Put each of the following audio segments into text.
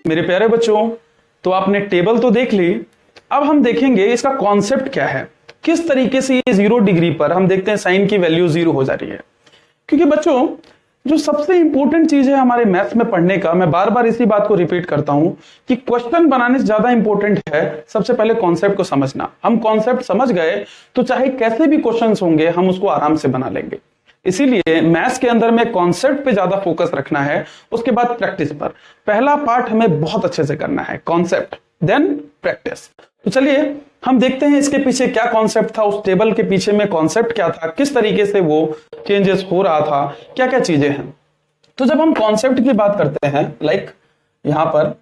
मेरे प्यारे बच्चों, तो आपने टेबल तो देख ली, अब हम देखेंगे इसका कॉन्सेप्ट क्या है, किस तरीके से ये 0 डिग्री पर हम देखते हैं साइन की वैल्यू 0 हो जा रही है। क्योंकि बच्चों जो सबसे इंपॉर्टेंट चीज है हमारे मैथ्स में पढ़ने का, मैं बार बार इसी बात को रिपीट करता हूं कि क्वेश्चन बनाने से ज्यादा इंपॉर्टेंट है सबसे पहले कॉन्सेप्ट को समझना। हम कॉन्सेप्ट समझ गए तो चाहे कैसे भी क्वेश्चंस होंगे हम उसको आराम से बना लेंगे। इसीलिए मैथ्स के अंदर में कॉन्सेप्ट पे ज्यादा फोकस रखना है, उसके बाद प्रैक्टिस पर। पहला पार्ट हमें बहुत अच्छे से करना है, कॉन्सेप्ट देन प्रैक्टिस। तो चलिए हम देखते हैं इसके पीछे क्या कॉन्सेप्ट था, उस टेबल के पीछे में कॉन्सेप्ट क्या था, किस तरीके से वो चेंजेस हो रहा था, क्या क्या चीजें हैं। तो जब हम कॉन्सेप्ट की बात करते हैं लाइक यहां पर,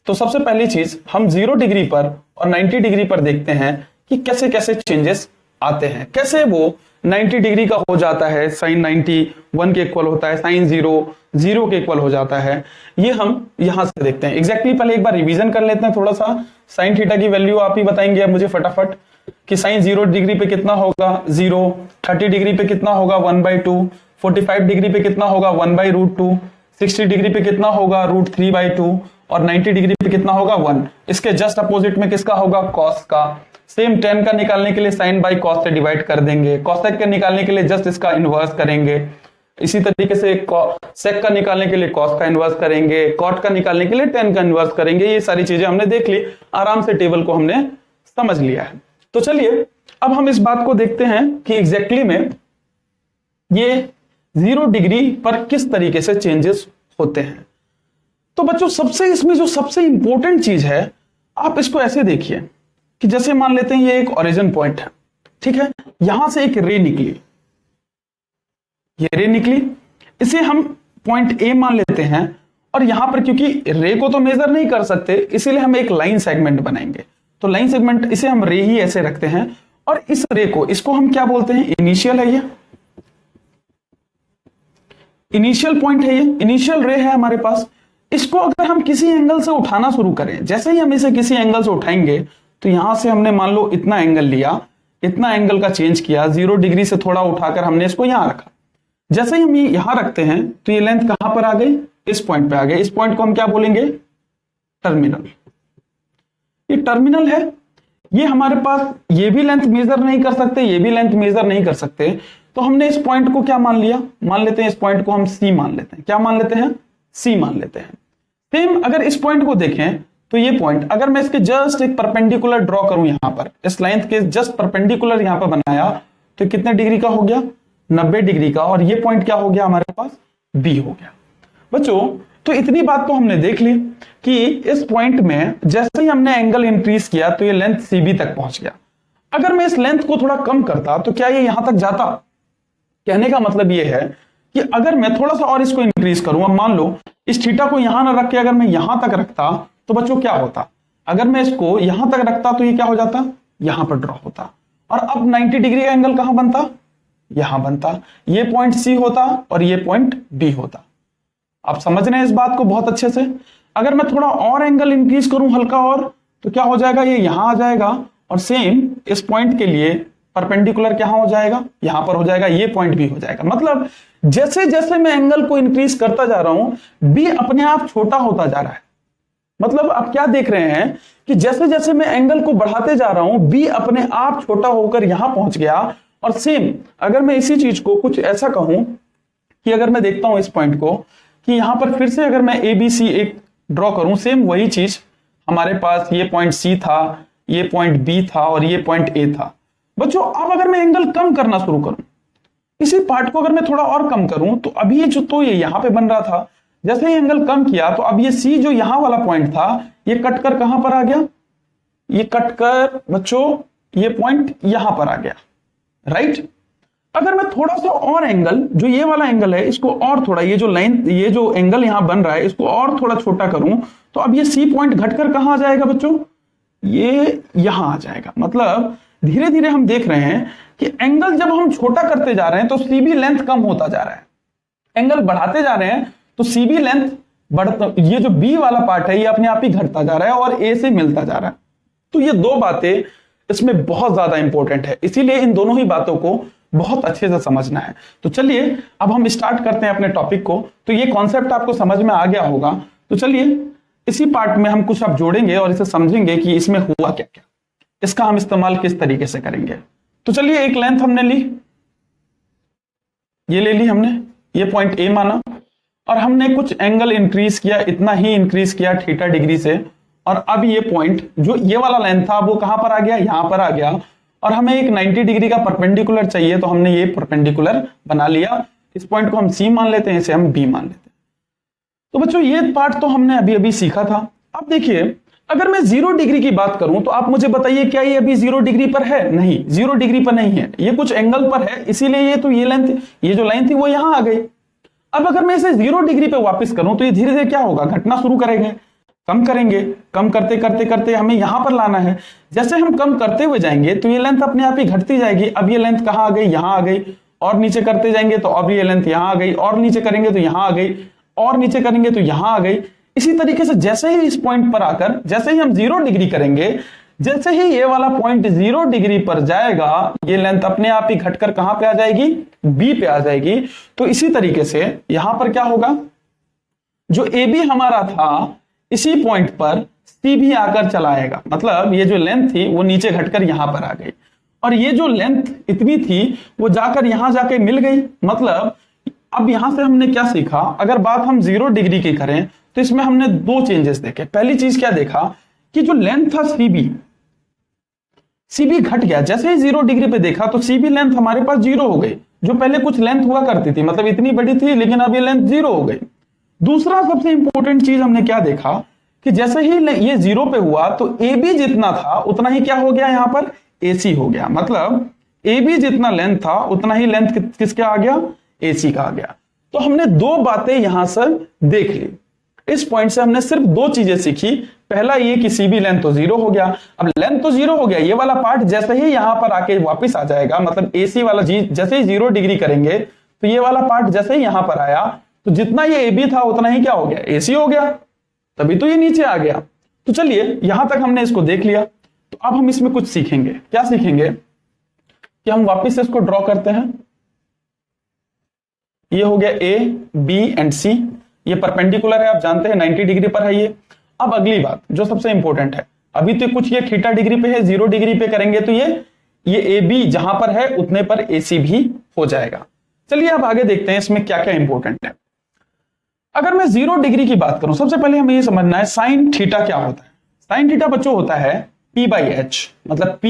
तो सबसे पहली चीज हम 0 डिग्री पर और 90 डिग्री पर देखते हैं कि कैसे कैसे चेंजेस आते हैं, कैसे वो 90 डिग्री का हो जाता है, साइन 90 1 के इक्वल होता है, साइन 0 के इक्वल हो जाता है। ये हम यहां से देखते हैं एग्जैक्टली। पहले एक बार रिवीजन कर लेते हैं थोड़ा सा। साइन थीटा की वैल्यू आप ही बताएंगे अब मुझे फटाफट कि साइन 0 डिग्री पे कितना होगा 0, 30 डिग्री पे कितना होगा 1/2, 45 डिग्री पे कितना होगा 1/√2, 60 डिग्री पे कितना होगा √3/2 और 90 डिग्री पे कितना होगा 1। इसके जस्ट अपोजिट में किसका होगा, कॉस का। सेम tan का निकालने के लिए साइन बाई कॉस से डिवाइड कर देंगे, कॉसेक का निकालने के लिए जस्ट इसका इनवर्स करेंगे, इसी तरीके से सेक का निकालने के लिए कॉस का इनवर्स करेंगे, कॉट का निकालने के लिए tan का इनवर्स करेंगे। ये सारी चीजें हमने देख ली, आराम से टेबल को हमने समझ लिया है। तो चलिए अब हम इस बात को देखते हैं कि एग्जैक्टली में ये 0 डिग्री पर किस तरीके से चेंजेस होते हैं। तो बच्चों सबसे इसमें जो सबसे इंपॉर्टेंट चीज है, आप इसको ऐसे देखिए कि जैसे मान लेते हैं ये एक ओरिजिन पॉइंट है, ठीक है, यहां से एक रे निकली, ये रे निकली, इसे हम पॉइंट ए मान लेते हैं। और यहां पर क्योंकि रे को तो मेजर नहीं कर सकते, इसीलिए हम एक लाइन सेगमेंट बनाएंगे। तो लाइन सेगमेंट इसे हम रे ही ऐसे रखते हैं, और इस रे को, इसको हम क्या बोलते हैं, इनिशियल है, ये इनिशियल पॉइंट है, ये इनिशियल रे है हमारे पास। इसको अगर हम किसी एंगल से उठाना शुरू करें, जैसे ही हम इसे किसी एंगल से उठाएंगे, तो यहां से हमने मान लो इतना एंगल लिया, इतना एंगल का चेंज किया, 0 डिग्री से थोड़ा उठाकर हमने इसको यहां रखा। जैसे ही हम ये यहां रखते हैं तो ये लेंथ कहां पर आ गई, इस पॉइंट पे आ गई। इस पॉइंट को हम क्या बोलेंगे, टर्मिनल। ये टर्मिनल है, ये हमारे पास ये भी लेंथ मेजर नहीं कर सकते, ये भी लेंथ मेजर नहीं कर सकते, तो हमने इस पॉइंट को क्या मान लिया, मान लेते हैं इस पॉइंट को हम सी मान लेते हैं। क्या मान लेते हैं, सी मान लेते हैं। सेम अगर इस पॉइंट को देखें तो ये पॉइंट अगर मैं इसके जस्ट एक परपेंडिकुलर ड्रॉ करूं, यहां पर इस लेंथ के जस्ट परपेंडिकुलर यहां पर बनाया, तो कितने डिग्री का हो गया, 90 डिग्री का। और ये पॉइंट क्या हो गया हमारे पास, बी हो गया। बच्चों तो इतनी बात तो हमने देख ली कि इस पॉइंट में जैसे ही हमने एंगल इंक्रीज किया तो ये लेंथ सीबी तक पहुंच गया। अगर मैं इस लेंथ को थोड़ा कम करता तो क्या ये यहां तक जाता। कहने का मतलब ये है कि अगर मैं थोड़ा सा और इसको इंक्रीज करूं, अब मान लो इस थीटा को यहां ना रख के अगर मैं यहां तक रखता तो बच्चों क्या होता, अगर मैं इसको यहां तक रखता तो ये क्या हो जाता, यहां पर ड्रॉ होता। और अब 90 डिग्री का एंगल कहां बनता, यहां बनता। ये पॉइंट सी होता और ये पॉइंट बी होता। आप समझ रहे हैं इस बात को बहुत अच्छे से। अगर मैं थोड़ा और एंगल इंक्रीज करूं हल्का और, तो क्या हो जाएगा, ये यहां आ जाएगा और सेम इस पॉइंट के लिए परपेंडिकुलर क्या हो जाएगा, यहां पर हो जाएगा, ये पॉइंट भी हो जाएगा। मतलब जैसे जैसे मैं एंगल को इंक्रीज करता जा रहा हूं, बी अपने आप छोटा होता जा रहा है। मतलब आप क्या देख रहे हैं कि जैसे जैसे मैं एंगल को बढ़ाते जा रहा हूं, बी अपने आप छोटा होकर यहां पहुंच गया। और सेम अगर मैं इसी चीज को कुछ ऐसा कहूं कि अगर मैं देखता हूं इस पॉइंट को कि यहां पर फिर से अगर मैं ए बी सी एक ड्रॉ करूं, सेम वही चीज हमारे पास, ये पॉइंट सी था, ये पॉइंट बी था और ये पॉइंट ए था। बच्चों अब अगर मैं एंगल कम करना शुरू करूं, इसी पार्ट को अगर मैं थोड़ा और कम करूं, तो अभी ये जो तो ये यहां पे बन रहा था, जैसे ही एंगल कम किया तो अब ये सी जो यहां वाला पॉइंट था, ये कटकर कहां पर आ गया, ये कटकर बच्चों ये पॉइंट यहां पर आ गया, राइट। अगर मैं थोड़ा सा और एंगल, जो ये वाला एंगल है, इसको और थोड़ा, ये जो लाइन, ये जो एंगल यहां बन रहा है, इसको और थोड़ा छोटा करूं, तो अब ये सी पॉइंट घटकर कहां आ जाएगा बच्चों, ये यहां आ जाएगा। मतलब धीरे धीरे हम देख रहे हैं कि एंगल जब हम छोटा करते जा रहे हैं तो सीबी लेंथ कम होता जा रहा है, एंगल बढ़ाते जा रहे हैं तो सीबी लेंथ बढ़ता, ये जो बी वाला पार्ट है ये अपने आप ही घटता जा रहा है और ए से मिलता जा रहा है। तो ये दो बातें इसमें बहुत ज्यादा इंपॉर्टेंट है, इसीलिए इन दोनों ही बातों को बहुत अच्छे से समझना है। तो चलिए अब हम स्टार्ट करते हैं अपने टॉपिक को। तो ये कॉन्सेप्ट आपको समझ में आ गया होगा। तो चलिए इसी पार्ट में हम कुछ अब जोड़ेंगे और इसे समझेंगे कि इसमें हुआ क्या क्या, इसका हम इस्तेमाल किस तरीके से करेंगे। तो चलिए, एक लेंथ हमने ली, ये ले ली हमने, ये पॉइंट ए माना, और हमने कुछ एंगल इंक्रीज किया, इतना ही इंक्रीज किया थीटा डिग्री से, और अब ये पॉइंट जो ये वाला लेंथ था वो कहां पर आ गया, यहां पर आ गया, और हमें एक 90 डिग्री का परपेंडिकुलर चाहिए, तो हमने ये परपेंडिकुलर बना लिया। इस पॉइंट को हम सी मान लेते हैं, इसे हम बी मान लेते हैं। तो बच्चों, ये पार्ट तो हमने अभी अभी सीखा था। अब देखिए, अगर मैं 0 डिग्री की बात करूं तो आप मुझे बताइए, क्या ये अभी 0 डिग्री पर है? नहीं, 0 डिग्री पर नहीं है, ये कुछ एंगल पर है, इसीलिए ये तो ये लेंथ, ये जो लाइन थी वो यहां आ गई। अब अगर मैं इसे 0 डिग्री पे वापस करूं तो ये धीरे धीरे क्या होगा, घटना शुरू करेंगे, कम करेंगे, कम करते करते करते हमें यहां पर लाना है। जैसे हम कम करते हुए जाएंगे तो ये लेंथ अपने आप ही घटती जाएगी। अब ये लेंथ कहां आ गई, यहां आ गई, और नीचे करते जाएंगे तो अब ये लेंथ यहां आ गई, और नीचे करेंगे तो यहां आ गई, और नीचे करेंगे तो यहां आ गई। इसी तरीके से जैसे ही इस पॉइंट पर आकर, जैसे ही हम 0 डिग्री करेंगे, जैसे ही ये वाला पॉइंट 0 डिग्री पर जाएगा, ये लेंथ अपने आप ही घटकर कहां पे आ जाएगी, बी पे आ जाएगी। तो इसी तरीके से यहां पर क्या होगा, जो ए बी हमारा था, इसी पॉइंट पर सी भी आकर चला आएगा। मतलब ये जो लेंथ थी वो नीचे घटकर यहां पर आ गई, और ये जो लेंथ इतनी थी वो जाकर यहां जाके मिल गई। मतलब अब यहां से हमने क्या सीखा, अगर बात हम 0 डिग्री की करें तो इसमें हमने दो चेंजेस देखे। पहली चीज क्या देखा कि जो लेंथ था सीबी घट गया। जैसे ही 0 डिग्री पे देखा तो सीबी लेंथ हमारे पास 0 हो गई। जो पहले कुछ लेंथ हुआ करती थी, मतलब इतनी बड़ी थी, लेकिन अब ये लेंथ 0 हो गई। दूसरा सबसे इंपॉर्टेंट चीज हमने क्या देखा कि जैसे ही ये 0 पे हुआ तो ए बी जितना था उतना ही क्या हो गया, यहां पर AC हो गया। मतलब ए बी जितना लेंथ था उतना ही लेंथ किसका आ गया, AC का आ गया। तो हमने दो बातें यहां से देख ली। इस पॉइंट से हमने सिर्फ दो चीजें सीखी। पहला ये कि सीबी लेंथ तो 0 हो गया। अब लेंथ तो 0 हो गया, ये वाला पार्ट जैसे ही यहां पर आके वापस आ जाएगा, मतलब AC वाला जैसे ही 0 डिग्री करेंगे तो ये वाला पार्ट जैसे ही यहां पर आया तो जितना ये AB था उतना ही क्या हो गया, AC हो गया। तभी तो ये नीचे आ गया। तो चलिए, यहां तक हमने इसको देख लिया। तो अब हम इसमें कुछ सीखेंगे। क्या सीखेंगे कि हम वापस से इसको ड्रॉ करते हैं। ये हो गया A, B एंड C। ये परपेंडिकुलर है, आप जानते हैं 90 डिग्री पर है ये। अब अगली बात जो सबसे इंपॉर्टेंट है, अभी तो कुछ ये थीटा डिग्री पे है, 0 डिग्री पे करेंगे तो ये AB जहां पर है उतने पर AC भी हो जाएगा। चलिए अब आगे देखते हैं इसमें क्या क्या इंपॉर्टेंट है। अगर मैं 0 डिग्री की बात करूं, सबसे पहले हमें ये समझना है साइन थीटा क्या होता है। साइन थीटा बच्चों होता है P/H, मतलब P,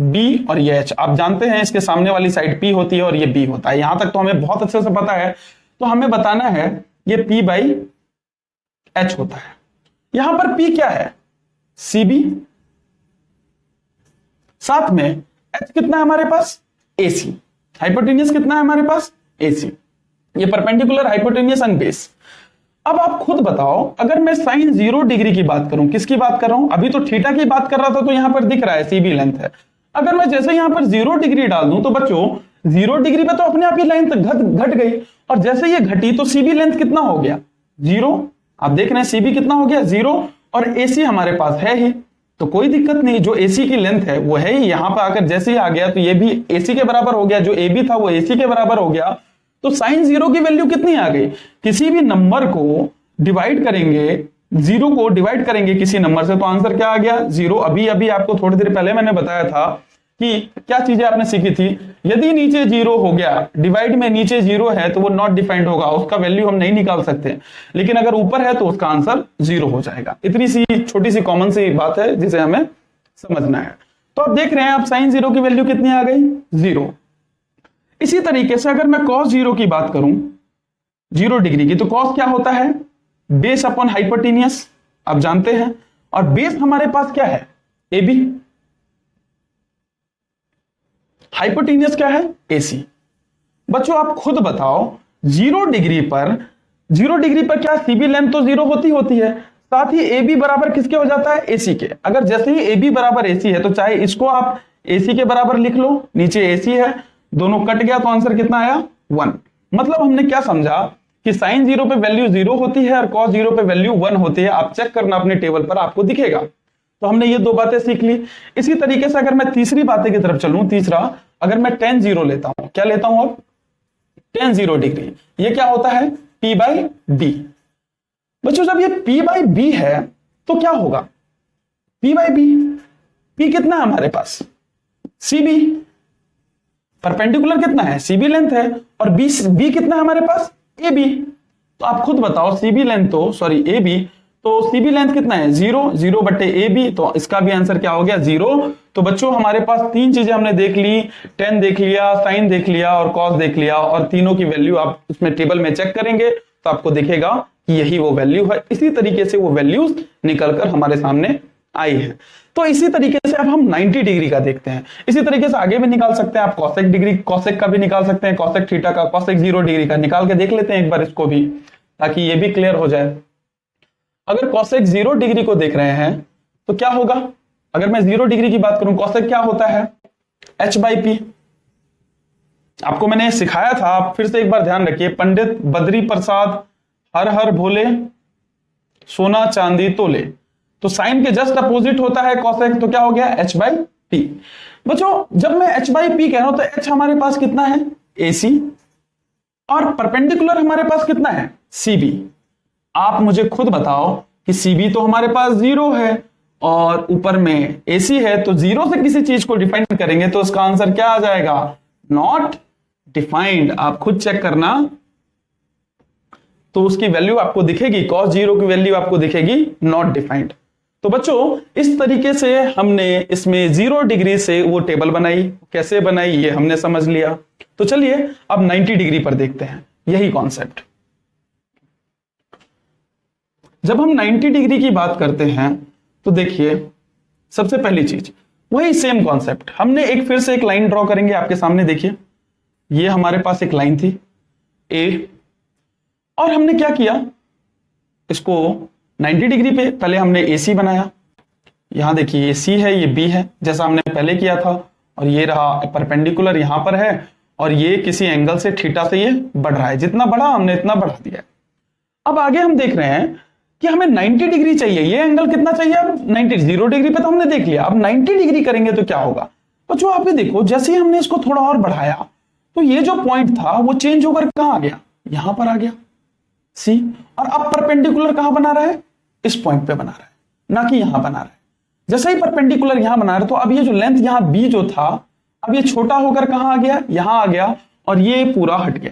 B और ये H। आप जानते हैं इसके सामने वाली साइड P होती है और ये B होता है। यहां तक तो हमें बहुत अच्छे से पता है। तो हमें बताना है ये P/H होता है। यहां पर P क्या है, CB, साथ में H कितना है हमारे पास, AC। हाइपोटेन्यूस कितना है हमारे पास, AC। ये परपेंडिकुलर, हाइपोटेन्यूस एंड बेस। अब आप खुद बताओ, अगर मैं साइन 0 डिग्री की बात करूं, किसकी बात कर रहा हूं, अभी तो थीटा की बात कर रहा था तो यहां पर दिख रहा है CB लेंथ है। अगर मैं जैसे यहां पर 0 डिग्री डाल दूं तो बच्चों 0 डिग्री पे तो अपने आप ही लेंथ घट गई, और जैसे ये घटी तो CB लेंथ कितना हो गया, 0। आप देख रहे हैं CB कितना हो गया, 0, और AC हमारे पास है ही, तो कोई दिक्कत नहीं। जो AC की लेंथ है वो है ही, यहां पर आकर जैसे ही आ गया तो ये भी AC के बराबर हो गया, जो AB था वो AC के बराबर हो गया। तो साइन 0 की वैल्यू कितनी आ गई, किसी भी नंबर को डिवाइड करेंगे, 0 को डिवाइड करेंगे किसी नंबर से तो आंसर क्या आ गया, 0। अभी अभी आपको थोड़ी देर पहले मैंने बताया था कि क्या चीजें आपने सीखी थी, यदि नीचे 0 हो गया, डिवाइड में नीचे 0 है तो वो नॉट डिफाइंड होगा, उसका वैल्यू हम नहीं निकाल सकते। लेकिन अगर ऊपर है तो उसका आंसर 0 हो जाएगा। इतनी सी छोटी सी कॉमन सी बात है जिसे हमें समझना है। तो आप देख रहे हैं, आप साइन 0 की वैल्यू कितनी आ गई, 0। इसी तरीके से अगर मैं cos 0 की बात करूं, 0 डिग्री की, तो cos क्या होता है, बेस अपॉन हाइपोटेन्यूस, आप जानते हैं। और बेस हमारे पास क्या है, AB। हाइपोटेन्यूस क्या है, AC। बच्चों आप खुद बताओ, 0 डिग्री पर क्या CB लेंथ तो 0 होती है, साथ ही AB बराबर किसके हो जाता है, AC के। अगर जैसे ही AB बराबर AC है तो चाहे इसको आप AC के बराबर लिख लो, नीचे AC है, दोनों कट गया तो आंसर कितना आया, 1। मतलब हमने क्या समझा कि साइन 0 पे वैल्यू 0 होती है और cos 0 पे वैल्यू 1 होती है। आप चेक करना अपने टेबल पर, आपको दिखेगा। तो हमने ये दो बातें सीख ली। इसी तरीके से अगर मैं तीसरी बातें की तरफ चलूं, तीसरा, अगर मैं tan 0 लेता हूं, क्या लेता हूं अब, tan 0 डिग्री, ये क्या होता है, P/B। बच्चों जब ये P बाई बी है तो क्या होगा, P बाई बी, P कितना है हमारे पास, CB, परपेंडिकुलर कितना है, CB लेंथ है, और B कितना है हमारे पास, AB। तो आप खुद बताओ CB लेंथ तो सॉरी AB, तो CB लेंथ कितना है 0, 0 बटे AB, तो इसका भी आंसर क्या हो गया 0। तो बच्चों हमारे पास तीन चीजें हमने देख ली, tan देख लिया, sin देख लिया और cos देख लिया, और तीनों की वैल्यू आप उसमें टेबल में चेक करेंगे तो आपको दिखेगा कि यही वो वैल्यू है। इसी तरीके से वो वैल्यूज निकलकर हमारे सामने आई है। तो इसी तरीके से अब हम 90 डिग्री का देखते हैं। इसी तरीके से आगे भी निकाल सकते हैं आप, कॉसेक डिग्री, कॉसेक का भी निकाल सकते हैं, कॉसेक थीटा का, कॉसेक 0 डिग्री का निकाल के देख लेते हैं एक बार इसको भी, ताकि ये भी क्लियर हो जाए। अगर कॉसेक 0 डिग्री को देख रहे हैं तो क्या होगा, अगर मैं 0 डिग्री की बात करूं, कॉसेक क्या होता है h बाई पी। आपको मैंने सिखाया था, आप फिर से एक बार ध्यान रखिए, पंडित बद्री प्रसाद हर हर भोले सोना चांदी तोले, तो साइन के जस्ट अपोजिट होता है कॉसेक, तो क्या हो गया h बाई पी। बच्चों जब मैं h बाई पी कह रहा हूं तो h हमारे पास कितना है AC, और परपेंडिकुलर हमारे पास कितना है CB। आप मुझे खुद बताओ कि CB तो हमारे पास 0 है और ऊपर में AC है, तो 0 से किसी चीज को डिफाइन करेंगे तो इसका आंसर क्या आ जाएगा, नॉट डिफाइंड। आप खुद चेक करना, तो उसकी वैल्यू आपको दिखेगी, cos 0 की वैल्यू आपको दिखेगी नॉट डिफाइंड। तो बच्चों इस तरीके से हमने इसमें 0 डिग्री से वो टेबल बनाई, कैसे बनाई ये हमने समझ लिया। तो चलिए अब 90 डिग्री पर देखते हैं यही कॉन्सेप्ट। जब हम 90 डिग्री की बात करते हैं तो देखिए सबसे पहली चीज वही सेम कॉन्सेप्ट, हमने एक फिर से एक लाइन ड्रॉ करेंगे आपके सामने। देखिए ये हमारे पास एक लाइन थी A, और हमने क्या किया, इसको 90 डिग्री पे पहले हमने AC बनाया। यहां देखिए ये C है, ये B है, जैसा हमने पहले किया था, और ये रहा परपेंडिकुलर यहां पर है, और ये किसी एंगल से थीटा से ये बढ़ रहा है, जितना बढ़ा हमने इतना बढ़ा दिया। अब आगे हम देख रहे हैं कि हमें 90 डिग्री चाहिए, ये एंगल कितना चाहिए, अब 90, 0 डिग्री पे तो हमने देख लिया, अब 90 डिग्री करेंगे तो क्या होगा। तो जो आप भी देखो, जैसे ही हमने इसको थोड़ा और बढ़ाया तो ये जो पॉइंट था वो चेंज होकर कहां आ गया, यहां पर आ गया C, और अब परपेंडिकुलर कहां बना रहा है, इस पॉइंट पे बना रहा है, ना कि यहां बना रहा है। जैसे ही परपेंडिकुलर यहां बना रहा है तो अब ये जो लेंथ यहां B जो था, अब ये छोटा होकर कहां आ गया, यहां आ गया, और ये पूरा हट गया।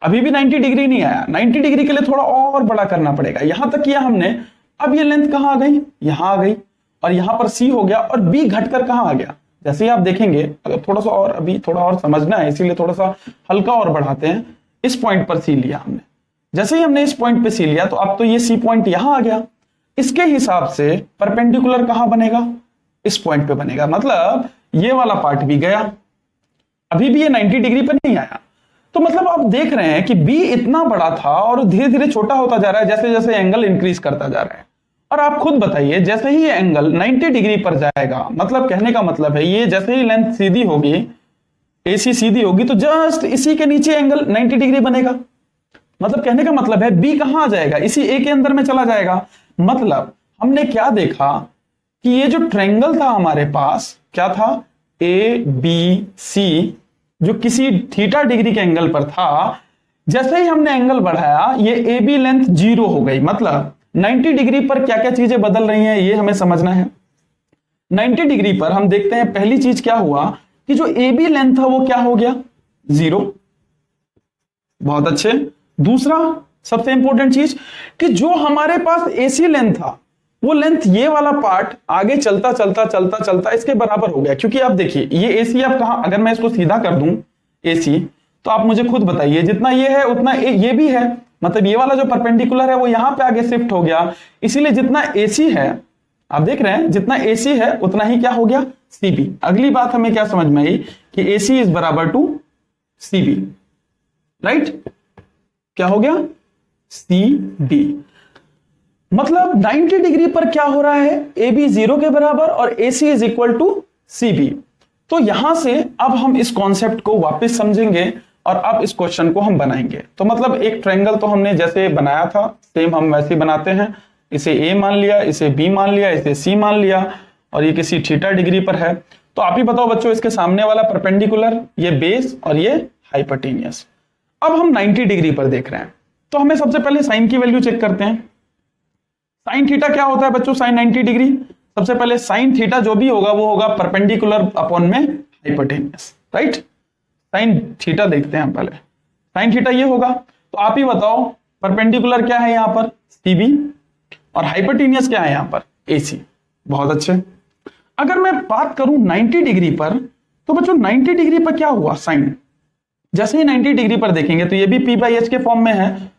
अभी भी 90 डिग्री नहीं आया, 90 डिग्री के लिए थोड़ा और बड़ा करना पड़ेगा, यहां तक किया हमने। अब ये लेंथ कहां आ गई, यहां आ गई, और यहां पर C हो गया, और B घटकर कहां आ गया। जैसे ही आप देखेंगे, अगर थोड़ा सा और अभी थोड़ा और समझना है इसीलिए थोड़ा सा हल्का और बढ़ाते हैं, इस पॉइंट पर C लिया हमने। जैसे ही हमने इस पॉइंट पे C लिया तो अब तो ये C पॉइंट यहां आ गया, इसके हिसाब से परपेंडिकुलर कहां बनेगा, इस पॉइंट पे बनेगा, मतलब ये वाला पार्ट भी गया। अभी भी ये 90 डिग्री पर नहीं आया, तो मतलब आप देख रहे हैं कि B इतना बड़ा था और धीरे धीरे छोटा होता जा रहा है जैसे जैसे एंगल इंक्रीज करता जा रहा है। और आप खुद बताइए, जैसे ही ये एंगल 90 डिग्री पर जाएगा, मतलब कहने का मतलब है ये जैसे ही लेंथ सीधी होगी, AC सीधी होगी, तो जस्ट इसी के नीचे एंगल 90 डिग्री बनेगा। मतलब कहने का मतलब है B कहां आ जाएगा, इसी A के अंदर में चला जाएगा। मतलब हमने क्या देखा कि ये जो ट्रायंगल था हमारे पास, क्या था, ABC, जो किसी थीटा डिग्री के एंगल पर था, जैसे ही हमने एंगल बढ़ाया ये AB लेंथ 0 हो गई। मतलब 90 डिग्री पर क्या क्या चीजें बदल रही हैं ये हमें समझना है। 90 डिग्री पर हम देखते हैं पहली चीज क्या हुआ कि जो AB लेंथ था वो क्या हो गया, 0। बहुत अच्छे। दूसरा सबसे इंपॉर्टेंट चीज कि जो हमारे पास AC लेंथ था वो लेंथ, ये वाला पार्ट आगे चलता चलता चलता चलता इसके बराबर हो गया। क्योंकि आप देखिए ये AC आप कहां, अगर मैं इसको सीधा कर दूं AC, तो आप मुझे खुद बताइए, जितना ये है उतना ये भी है, मतलब ये वाला जो परपेंडिकुलर है वो यहां पे आगे शिफ्ट हो गया। इसीलिए जितना AC है, आप देख रहे हैं जितना AC है उतना ही क्या हो गया, CB। अगली बात हमें क्या समझ में आई कि AC इज बराबर टू CB, राइट। क्या हो गया, CB। मतलब 90 डिग्री पर क्या हो रहा है, AB 0 के बराबर और AC is equal to CB। तो यहां से अब हम इस कॉन्सेप्ट को वापस समझेंगे और अब इस क्वेश्चन को हम बनाएंगे। तो मतलब एक ट्रायंगल तो हमने जैसे बनाया था सेम हम वैसे बनाते हैं। इसे A मान लिया, इसे B मान लिया, इसे C मान लिया, और ये किसी थीटा डिग्री पर है। तो आप ही बताओ बच्चों, इसके सामने वाला परपेंडिकुलर, ये बेस और ये हाइपोटेन्यूस। अब हम 90 डिग्री पर देख रहे हैं। तो हमें सबसे पहले साइन की वैल्यू चेक करते हैं। साइन थीटा क्या होता है बच्चों? Sine 90 degree. सबसे पहले साइन थीटा जो भी होगा वो होगा परपेंडिकुलर अपॉन में हाइपोटेन्यूस, राइट। साइन थीटा देखते हैं हम पहले। साइन थीटा ये होगा, तो आप ही बताओ परपेंडिकुलर क्या है यहां पर? सीबी, और हाइपोटेन्यूस क्या है यहां पर? एसी। बहुत अच्छे। अगर मैं बात करूं 90 डिग्री पर, तो बच्चों 90 डिग्री पर क्या हुआ? साइन जैसे ही 90 डिग्री पर देखेंगे तो ये भी पी बाई एच के फॉर्म में है,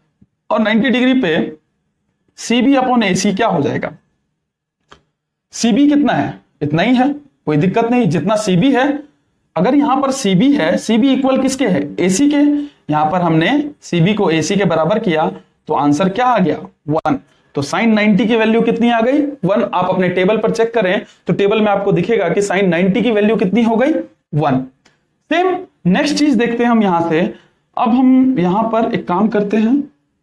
और 90 डिग्री पे सीबी अपॉन एसी क्या हो जाएगा? सीबी कितना है? इतना ही है, कोई दिक्कत नहीं। जितना सीबी है, अगर यहां पर सीबी है, सीबी इक्वल किसके है? एसी के। यहां पर हमने सीबी को एसी के बराबर किया, तो आंसर क्या आ गया? 1। तो साइन 90 की वैल्यू कितनी आ गई? 1। आप अपने टेबल पर चेक करें तो टेबल में आपको दिखेगा कि साइन 90 की वैल्यू कितनी हो गई? 1। सेम नेक्स्ट चीज देखते हैं हम यहां से। अब हम यहां पर एक काम करते हैं,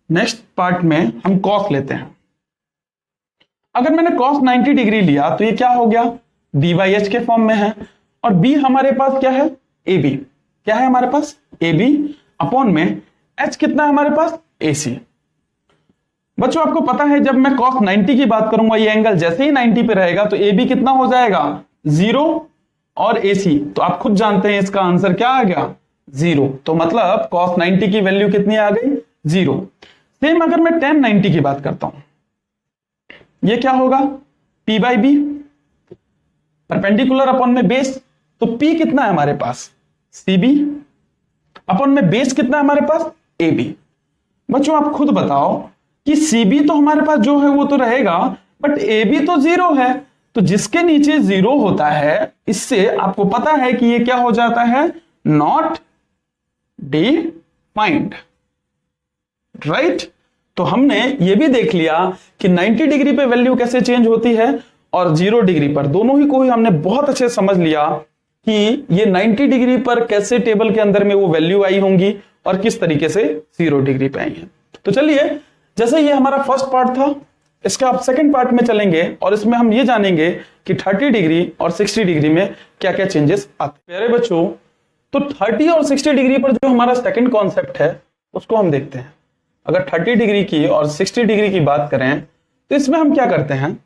नेक्स्ट पार्ट में हम कॉस लेते हैं। अगर मैंने कॉस 90 डिग्री लिया तो ये क्या हो गया? बी बाई एच के फॉर्म में है, और बी हमारे पास क्या है? A B. क्या है हमारे पास? ए बी अपॉन में एच कितना है हमारे पास? ए सी। बच्चों आपको पता है जब मैं cos 90 की बात करूंगा, ये एंगल जैसे ही 90 पे रहेगा तो ए बी कितना हो जाएगा? 0 और ए सी, तो आप खुद जानते हैं इसका आंसर क्या आ गया? 0। तो मतलब cos 90 की वैल्यू कितनी आ गई? 0। सेम अगर मैं tan 90 की बात करता हूं, ये क्या होगा? P by B, perpendicular upon में बेस, तो P कितना है हमारे पास? CB अपॉन में बेस कितना है हमारे पास? AB। बच्चों आप खुद बताओ कि CB तो हमारे पास जो है वो तो रहेगा, बट AB तो 0 है, तो जिसके नीचे 0 होता है, इससे आपको पता है कि ये क्या हो जाता है? Not defined, right. तो हमने ये भी देख लिया कि 90 डिग्री पे वैल्यू कैसे चेंज होती है और 0 डिग्री पर, दोनों ही को ही हमने बहुत अच्छे से समझ लिया कि ये 90 डिग्री पर कैसे टेबल के अंदर में वो वैल्यू आई होंगी और किस तरीके से 0 डिग्री पे आई है। तो चलिए, जैसे ये हमारा फर्स्ट पार्ट था, इसका आप सेकंड पार्ट में चलेंगे और इसमें हम ये जानेंगे कि 30 डिग्री और 60 डिग्री में क्या क्या चेंजेस आते हैं। प्यारे बच्चों, तो 30 और 60 डिग्री पर जो हमारा सेकंड कॉन्सेप्ट है उसको हम देखते हैं। अगर 30 डिग्री की और 60 डिग्री की बात करें तो इसमें हम क्या करते हैं?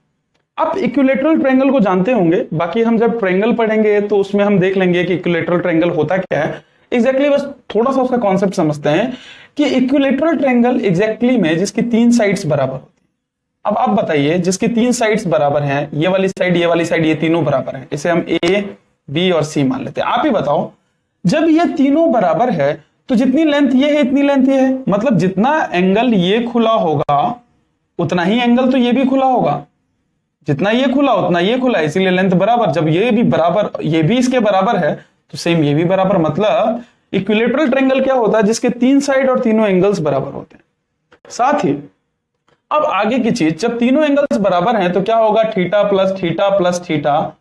आप इक्विलेटरल ट्रायंगल को जानते होंगे, बाकी हम जब ट्रायंगल पढ़ेंगे तो उसमें हम देख लेंगे कि इक्विलेटरल ट्रायंगल होता क्या है एग्जैक्टली। बस थोड़ा सा उसका कॉन्सेप्ट समझते हैं कि इक्विलेटरल ट्रायंगल एग्जैक्टली में जिसकी 3 साइड्स बराबर होती है। अब आप बताइए, जिसकी 3 साइड्स बराबर हैं, ये वाली साइड, ये वाली साइड, ये तीनों बराबर हैं, इसे हम ए बी और सी मान लेते हैं। आप ही बताओ, जब ये तीनों बराबर है तो जितनी लेंथ ये है इतनी लेंथ ये है, मतलब जितना एंगल ये खुला होगा उतना ही एंगल तो ये भी खुला होगा, जितना ये खुला उतना ये खुला, इसीलिए लेंथ बराबर। जब ये भी बराबर, ये भी इसके बराबर है तो सेम ये भी बराबर। मतलब इक्विलेटरल ट्रायंगल क्या होता है? जिसके 3 साइड और तीनों एंगल्स बराबर होते हैं। साथ ही अब आगे की चीज, जब तीनों एंगल्स बराबर हैं तो क्या होगा? Theta plus theta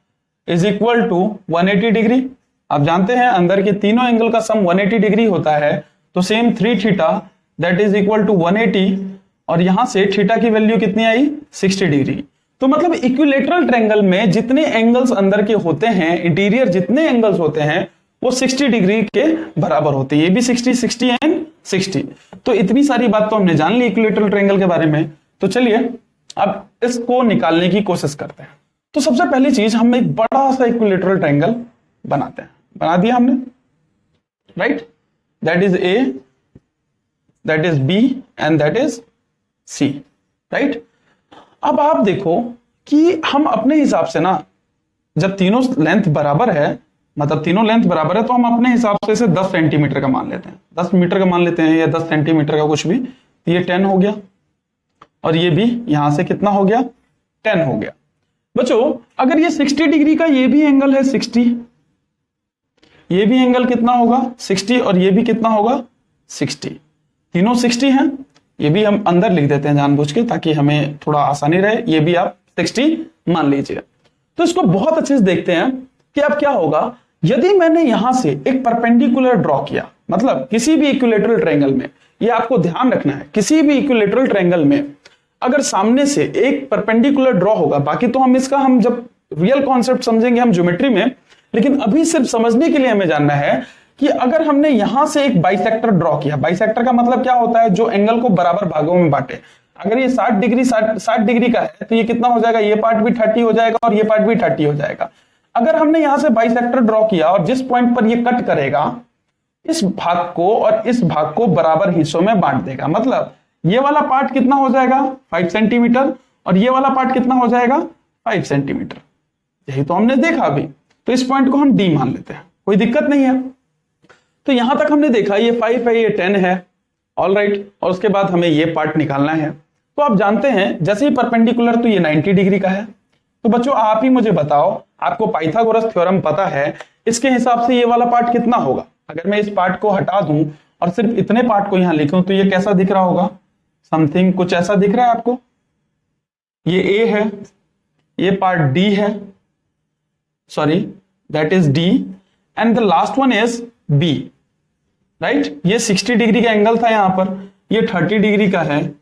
is equal to 180 degree. आप जानते हैं अंदर के तीनों एंगल का सम 180 डिग्री होता है, तो same 3 theta that is equal to 180, और यहां से थीटा की वैल्यू कितनी आई? 60 डिग्री। तो मतलब इक्विलेटरल ट्रायंगल में जितने एंगल्स अंदर के होते हैं, इंटीरियर जितने एंगल्स होते हैं वो 60 डिग्री के बराबर होते हैं। ये भी 60, 60 एंड 60। तो इतनी सारी बात तो हमने जान ली इक्विलेटरल ट्रायंगल के बारे में। तो चलिए अब इसको निकालने की कोशिश करते हैं। तो सबसे पहली चीज, हम एक बड़ा सा इक्विलेटरल ट्रायंगल बनाते हैं। बना दिया हमने, right. That is A, that is B and that is C, right. अब आप देखो कि हम अपने हिसाब से ना, जब तीनों लेंथ बराबर है, मतलब तीनों लेंथ बराबर है, तो हम अपने हिसाब से इसे 10 सेंटीमीटर का मान लेते हैं, 10 मीटर का मान लेते हैं, या 10 सेंटीमीटर का कुछ भी। तो ये 10 हो गया, और ये भी यहां से कितना हो गया? 10 हो गया। बच्चों अगर ये 60 डिग्री का ये भी एंगल है 60, ये भी एंगल कितना होगा? 60, और ये भी कितना होगा? 60। तीनों 60 हैं। ये भी हम अंदर लिख देते हैं जानबूझ के, ताकि हमें थोड़ा आसानी रहे। ये भी आप 60 मान लीजिए। तो इसको बहुत अच्छे से देखते हैं कि अब क्या होगा यदि मैंने यहां से एक परपेंडिकुलर ड्रॉ किया। मतलब किसी भी इक्विलेटरल ट्रायंगल में, ये आपको ध्यान रखना है, किसी भी इक्विलेटरल ट्रायंगल में अगर सामने से एक परपेंडिकुलर ड्रॉ होगा, बाकी तो हम इसका, हम जब रियल कॉन्सेप्ट समझेंगे हम ज्योमेट्री में, लेकिन अभी सिर्फ समझने के लिए हमें जानना है कि अगर हमने यहां से एक बाइसेक्टर ड्रॉ किया, बाइसेक्टर का मतलब क्या होता है, जो एंगल को बराबर भागों में बांटे। अगर ये 60 डिग्री 60 डिग्री का है तो ये कितना हो जाएगा, ये पार्ट भी 30 हो जाएगा और ये पार्ट भी 30 हो जाएगा। अगर हमने यहां से बाइसेक्टर ड्रॉ किया और जिस पॉइंट पर ये कट करेगा, इस भाग को और इस भाग को बराबर हिस्सों में बांट देगा। मतलब ये वाला पार्ट कितना हो जाएगा 5 सेंटीमीटर और ये वाला पार्ट कितना हो जाएगा 5 सेंटीमीटर। यही तो हमने देखा अभी। तो इस पॉइंट को हम डी मान लेते हैं, कोई दिक्कत नहीं है। तो यहां तक हमने देखा ये 5 है, ये 10 है, ऑल राइट। और उसके बाद हमें ये पार्ट निकालना है। तो आप जानते हैं जैसे ही परपेंडिकुलर तो ये 90 डिग्री का है। तो बच्चों आप ही मुझे बताओ, आपको पाइथागोरस थ्योरम पता है, इसके हिसाब से ये वाला पार्ट कितना होगा। अगर मैं इस पार्ट को हटा दूं और सिर्फ इतने पार्ट को यहां लिखूं तो ये कैसा दिख रहा होगा, समथिंग कुछ ऐसा दिख रहा है आपको। ये ए है, ये पार्ट डी है, sorry that is D, and the last one is B, right. ये 60 डिग्री का एंगल था यहां पर, ये 30 डिग्री का है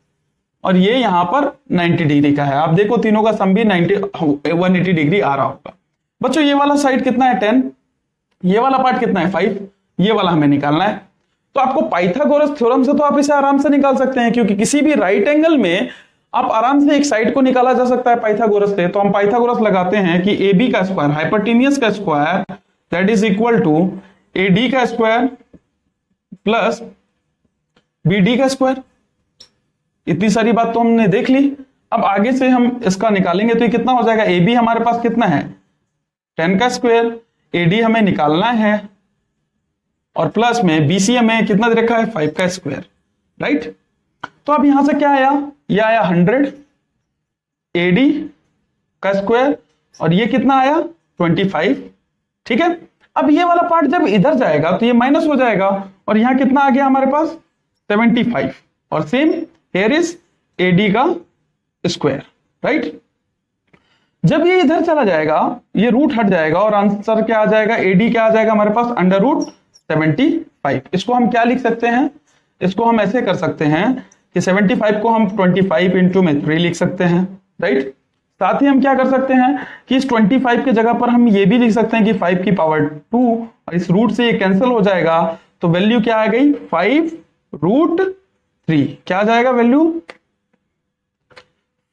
और ये यहां पर 90 डिग्री का है। आप देखो तीनों का सम भी 180 डिग्री आ रहा होगा। बच्चों ये वाला साइड कितना है 10, ये वाला पार्ट कितना है 5, ये वाला हमें निकालना है। तो आपको पाइथागोरस थ्योरम से तो आप इसे आराम से निकाल सकते हैं, क्योंकि किसी भी राइट एंगल में आप आराम से एक साइड को निकाला जा सकता है पाइथागोरस से। तो हम पाइथागोरस लगाते हैं कि ए बी का स्क्वायर, हाइपोटेनियस का square, that is equal to A D का स्क्वायर प्लस बी डी का स्क्वायर। इतनी सारी बात तो हमने देख ली। अब आगे से हम इसका निकालेंगे तो ये कितना हो जाएगा, ए बी हमारे पास कितना है 10 का स्क्वायर, ए डी हमें निकालना है और प्लस में बीसी हमें कितना दे रखा है 5 का स्क्वायर, राइट। तो अब यहां से क्या आया, ये आया 100 एडी का स्क्वायर और ये कितना आया 25, ठीक है। अब ये वाला पार्ट जब इधर जाएगा तो ये माइनस हो जाएगा और यहां कितना आ गया हमारे पास 75 और सेम हियर इज एडी का स्क्वायर, राइट। जब ये इधर चला जाएगा ये रूट हट जाएगा और आंसर क्या आ जाएगा, एडी क्या आ जाएगा हमारे पास √75। इसको हम क्या लिख सकते हैं, इसको हम ऐसे कर सकते हैं कि 75 को हम 25 इंटू में 3 लिख सकते हैं, राइट। साथ ही हम क्या कर सकते हैं कि इस 25 के जगह पर हम ये भी लिख सकते हैं कि 5 की पावर 2 और इस रूट से ये कैंसिल हो जाएगा तो वैल्यू क्या आ गई 5√3। क्या आ जाएगा वैल्यू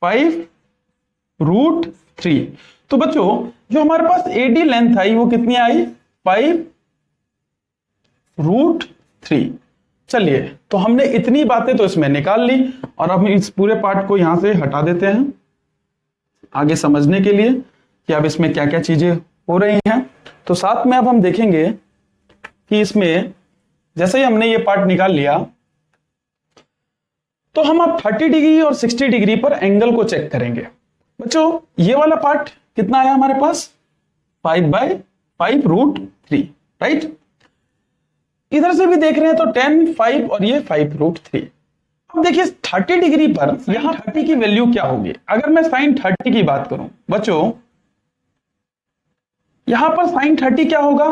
5√3। तो बच्चों जो हमारे पास एडी लेंथ आई वो कितनी आई 5√3। चलिए तो हमने इतनी बातें तो इसमें निकाल ली और अब इस पूरे पार्ट को यहां से हटा देते हैं आगे समझने के लिए कि अब इसमें क्या क्या चीजें हो रही हैं। तो साथ में अब हम देखेंगे कि इसमें जैसे ही हमने ये पार्ट निकाल लिया तो हम अब 30 डिग्री और 60 डिग्री पर एंगल को चेक करेंगे। बच्चों ये वाला पार्ट कितना आया हमारे पास 5/5√3, राइट। इधर से भी देख रहे हैं तो 10, 5 और ये 5√3। अब देखिए 30 डिग्री पर यहां 30 की वैल्यू क्या होगी। अगर मैं sin 30 की बात करूं बच्चों, यहां पर sin 30 क्या होगा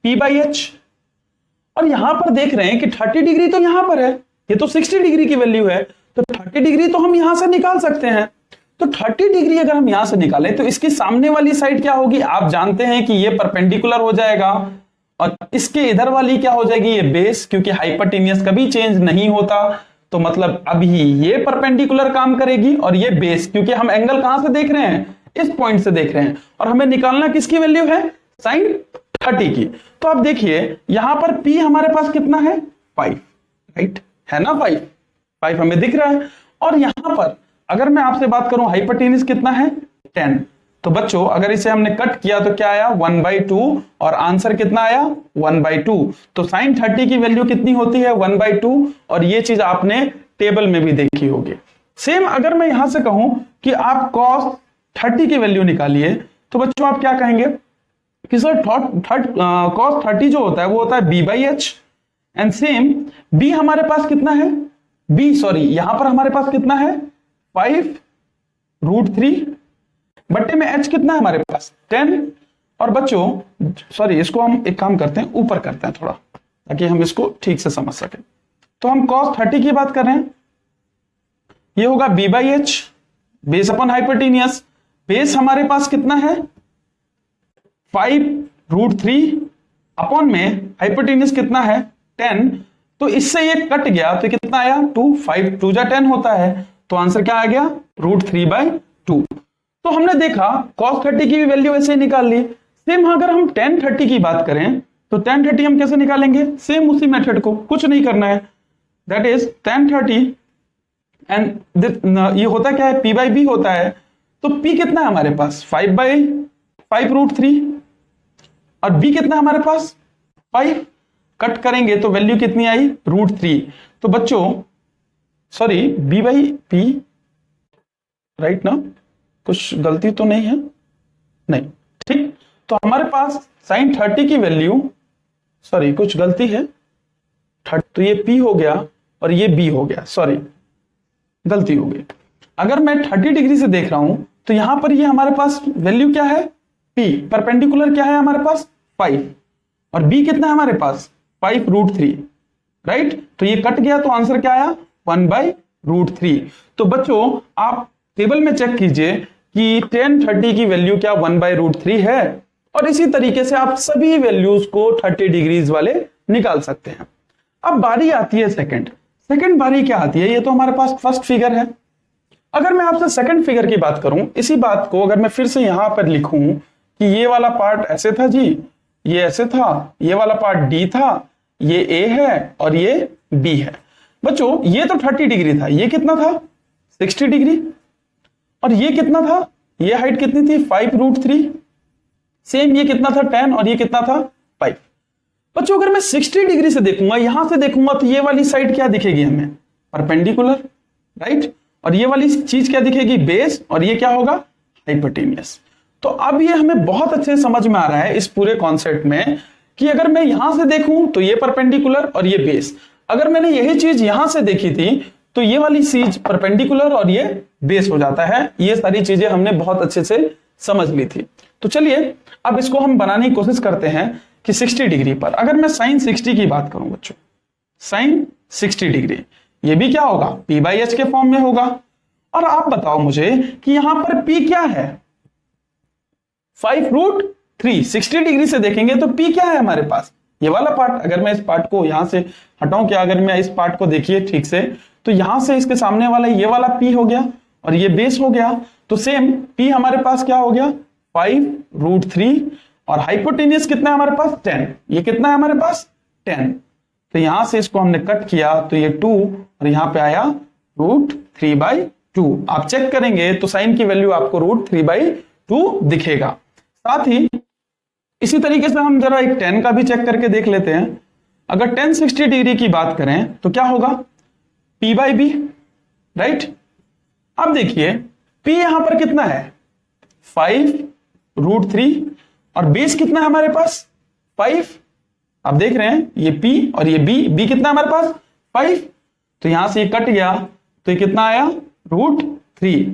P/h, और यहां पर देख रहे हैं कि 30 डिग्री तो यहां पर है, ये तो 60 डिग्री की वैल्यू है, तो 30 डिग्री तो हम यहां से निकाल सकते हैं। तो 30 डिग्री अगर हम यहां से निकालें तो इसकी सामने वाली साइड क्या होगी, आप जानते हैं कि ये परपेंडिकुलर हो जाएगा और इसके इधर वाली क्या हो जाएगी ये बेस, क्योंकि हाइपोटेनियस कभी चेंज नहीं होता तो मतलब अभी ये परपेंडिकुलर काम करेगी और ये बेस, क्योंकि हम एंगल कहां से देख रहे हैं इस पॉइंट से देख रहे हैं और हमें निकालना किसकी वैल्यू है sin 30 की। तो अब देखिए यहां पर P हमारे पास कितना है 5, राइट है ना 5 हमें दिख रहा है। और यहां पर अगर मैं आपसे बात करूं हाइपोटेनियस कितना है 10, तो बच्चों अगर इसे हमने कट किया तो क्या आया 1/2 और आंसर कितना आया 1/2। तो sin 30 की वैल्यू कितनी होती है 1/2 और ये चीज आपने टेबल में भी देखी होगी। सेम अगर मैं यहां से कहूं कि आप cos 30 की वैल्यू निकालिए तो बच्चों आप क्या कहेंगे कि सर cos 30 जो होता है वो होता है B/h एंड सेम B हमारे पास कितना है यहां पर हमारे पास कितना है 5√3 बट्टे में h कितना है हमारे पास 10। और बच्चों सॉरी इसको हम एक काम करते हैं ऊपर करते हैं थोड़ा ताकि हम इसको ठीक से समझ सकें। तो हम cos 30 की बात कर रहे हैं, ये होगा B/h base upon hypotenuse. Base हमारे पास कितना है 5√3 अपॉन में हाइपोटेन्यूज कितना है 10, तो इससे ये कट गया तो कितना आया 2, 5 2 जा 10 होता है, तो आंसर क्या आ गया √3/2। तो हमने देखा cos 30 की भी वैल्यू ऐसे ही निकाल ली। सेम अगर हम tan 30 की बात करें तो tan 30 हम कैसे निकालेंगे, सेम उसी मेथड को, कुछ नहीं करना है, दैट इज tan 30 एंड ये होता क्या है p/b होता है, तो p कितना है हमारे पास 5/5√3 और b कितना है हमारे पास 5, कट करेंगे तो वैल्यू कितनी आई √3। तो बच्चों सॉरी b/p राइट ना, कुछ गलती तो नहीं है, नहीं ठीक। तो हमारे पास sin 30 की वैल्यू, सॉरी कुछ गलती है, तो ये p हो गया और ये b हो गया, सॉरी गलती हो गई। अगर मैं 30 डिग्री से देख रहा हूं तो यहां पर ये हमारे पास वैल्यू क्या है p, परपेंडिकुलर क्या है हमारे पास 5 और b कितना है हमारे पास 5√3 राइट, तो ये कट गया तो आंसर क्या आया 1/√3। तो बच्चों आप टेबल में चेक कीजिए कि tan 30 की वैल्यू क्या 1/√3 है, और इसी तरीके से आप सभी वैल्यूज को 30 डिग्रीज वाले निकाल सकते हैं। अब बारी आती है सेकंड बारी क्या आती है, ये तो हमारे पास फर्स्ट फिगर है। अगर मैं आपसे सेकंड फिगर की बात करूं, इसी बात को अगर मैं फिर से यहां पर लिखूं कि ये वाला पार्ट ऐसे था जी, ये ऐसे था, ये वाला पार्ट डी था, ये ए है और ये बी है। बच्चों ये तो 30 डिग्री था, ये कितना था 60 डिग्री, और ये कितना था, ये हाइट कितनी थी 5√3, सेम ये कितना था 10 और ये कितना था 5। बच्चों अगर मैं 60 डिग्री से देखूंगा, यहां से देखूंगा, तो ये वाली साइड क्या दिखेगी हमें परपेंडिकुलर राइट, और ये वाली चीज क्या दिखेगी बेस, और ये क्या होगा हाइपोटेन्यूस। तो अब ये हमें बहुत अच्छे समझ में आ रहा है इस पूरे कॉन्सेप्ट में कि अगर मैं यहां से देखूं तो ये परपेंडिकुलर और ये बेस, अगर मैंने यही चीज यहां से देखी थी तो ये वाली चीज परपेंडिकुलर और ये बेस हो जाता है। ये सारी चीजें हमने बहुत अच्छे से समझ ली थी। तो चलिए अब इसको हम बनाने की कोशिश करते हैं कि 60 डिग्री पर अगर मैं sin 60 की बात करूं बच्चों, sin 60 डिग्री ये भी क्या होगा p/h के फॉर्म में होगा। और आप बताओ मुझे कि यहां पर p क्या है 5√3, 60 डिग्री से देखेंगे तो p क्या है हमारे पास, ये वाला पार्ट। अगर मैं इस पार्ट को यहां से हटाऊं, क्या अगर मैं इस पार्ट को देखिए ठीक से, तो यहां से इसके सामने वाला ये वाला p हो गया और ये बेस हो गया, तो सेम p हमारे पास क्या हो गया 5√3 और हाइपोटेन्यूस कितना है हमारे पास 10, ये कितना है हमारे पास 10। तो यहां से इसको हमने कट किया तो ये 2 और यहां पे आया √3/2। आप चेक करेंगे तो साइन की वैल्यू आपको √3/2 दिखेगा। साथ ही इसी तरीके से हम जरा एक 10 का भी चेक करके देख लेते हैं। अगर tan 60 डिग्री की बात करें तो क्या होगा p/b राइट। अब देखिए p यहां पर कितना है 5√3 और बेस कितना है हमारे पास 5। आप देख रहे हैं ये p और ये b कितना है हमारे पास 5, तो यहां से ये कट गया तो ये कितना आया √3।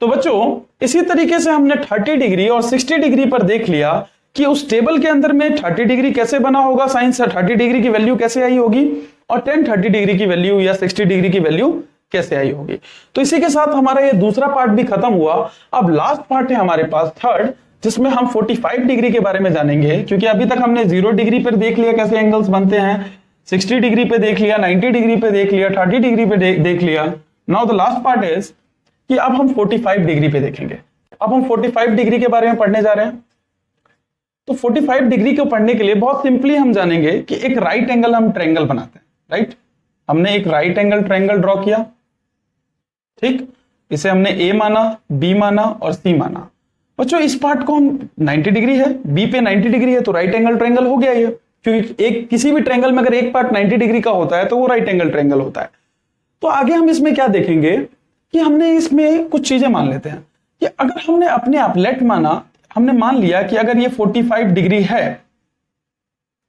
तो बच्चों इसी तरीके से हमने 30 डिग्री और 60 डिग्री पर देख लिया कि उस टेबल के अंदर में 30 डिग्री कैसे बना होगा, साइन से 30 डिग्री की वैल्यू कैसे आई होगी, और tan 30 डिग्री की वैल्यू या 60 डिग्री की वैल्यू कैसे आई होगी। तो इसी के साथ हमारा ये दूसरा पार्ट भी खत्म हुआ। अब लास्ट पार्ट है हमारे पास थर्ड, जिसमें हम 45 डिग्री के बारे में जानेंगे, क्योंकि अभी तक हमने 0 डिग्री पर देख लिया कैसे एंगल्स बनते हैं, 60 डिग्री पे देख लिया, 90 डिग्री पे देख लिया, 30 डिग्री पे देख लिया। Now the last part is कि अब हम 45 डिग्री पे देखेंगे। अब हम 45 डिग्री के बारे में पढ़ने जा रहे हैं। तो 45 डिग्री को पढ़ने के लिए बहुत सिंपली हम जानेंगे कि एक राइट एंगल हम ट्रायंगल बनाते हैं राइट। हमने एक राइट एंगल ट्रायंगल ड्रॉ किया, ठीक, इसे हमने ए माना, बी माना और सी माना। बच्चों इस पार्ट को हम 90 डिग्री है, बी पे 90 डिग्री है, तो राइट एंगल ट्रायंगल हो गया ये, क्योंकि एक किसी भी ट्रायंगल में अगर एक पार्ट 90 डिग्री का होता है तो वो राइट एंगल ट्रायंगल होता है। तो आगे हम इसमें क्या देखेंगे कि हमने इसमें कुछ चीजें मान लेते हैं कि अगर हमने अपने आप लेट माना, हमने मान लिया कि अगर ये 45 डिग्री है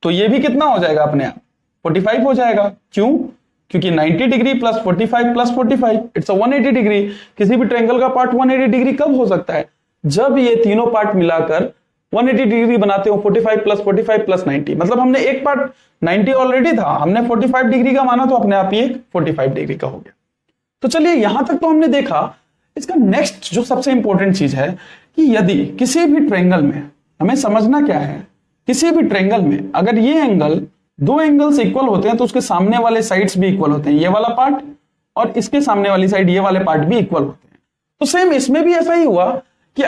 तो ये भी कितना हो जाएगा अपने आप 45 हो जाएगा। क्यों? क्योंकि 90 degree plus 45 plus 45 it's 180 degree. किसी भी ट्रायंगल का पार्ट 180 डिग्री कब हो सकता है? जब ये तीनों पार्ट मिलाकर 180 डिग्री बनाते हो। 45 प्लस 90, मतलब हमने एक पार्ट 90 ऑलरेडी था, हमने 45 डिग्री का माना तो अपने आप ही 45 डिग्री का हो गया। तो चलिए यहां तक तो हमने देखा। इसका नेक्स्ट जो सबसे इंपॉर्टेंट चीज है कि यदि किसी भी ट्रायंगल में हमें समझना क्या है किसी भी ट्रायंगल में अगर ये एंगल, दो एंगल्स इक्वल होते हैं तो उसके सामने वाले साइड्स भी इक्वल होते हैं, ये वाला पार्ट और इसके सामने वाली साइड, ये वाले पार्ट भी इक्वल होते हैं। तो सेम इसमें भी ऐसा ही हुआ कि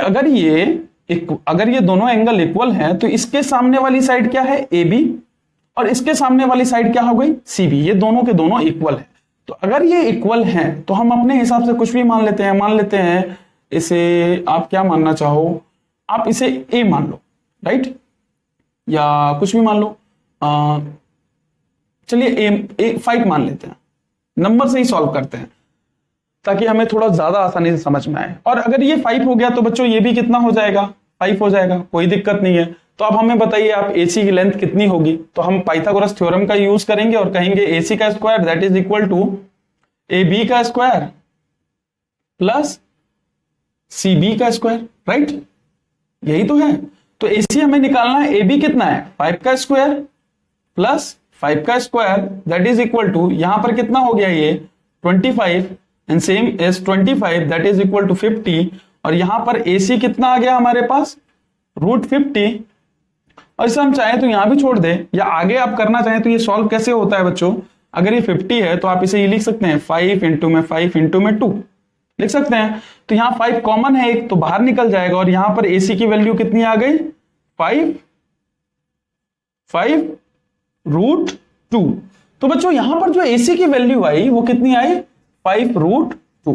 अगर ये दोनों एंगल इक्वल हैं तो इसके सामने वाली साइड क्या है, ए बी, और इसके सामने वाली साइड क्या हो गई, सी बी। ये दोनों के दोनों इक्वल है। तो अगर ये इक्वल हैं तो हम अपने हिसाब से कुछ भी मान लेते हैं इसे, आप क्या मानना चाहो, आप इसे ए मान लो, राइट, या कुछ भी मान लो, चलिए ए 5 मान लेते हैं, नंबर से ही सॉल्व करते हैं ताकि हमें थोड़ा ज्यादा आसानी से समझ में आए। और अगर ये 5 हो गया तो बच्चों ये भी कितना हो जाएगा, 5 हो जाएगा, कोई दिक्कत नहीं है। तो अब हमें बताइए आप AC की लेंथ कितनी होगी, तो हम पाइथागोरस थ्योरम का यूज करेंगे और कहेंगे AC का square that is equal to AB का स्क्वायर प्लस CB का स्क्वायर, राइट, यही तो है। तो AC हमें निकालना है, AB कितना है, 5 का स्क्वायर प्लस 5 का square that is equal to, यहां पर कितना हो गया ये 25 and same as 25 that is equal to 50, और यहां पर AC कितना आ गया हमारे पास √50। और इसे हम चाहें तो यहां भी छोड़ दे, या आगे आप करना चाहें तो ये सॉल्व कैसे होता है बच्चों, अगर ये 50 है तो आप इसे ये लिख सकते हैं 5 इंटू में 5 इंटू में 2 लिख सकते हैं। तो यहां 5 कॉमन है एक, तो बाहर निकल जाएगा, और यहां पर AC की वैल्यू कितनी आ गई 5 √2। तो बच्चों यहां पर जो AC की वैल्यू आई वो कितनी आई 5 √2।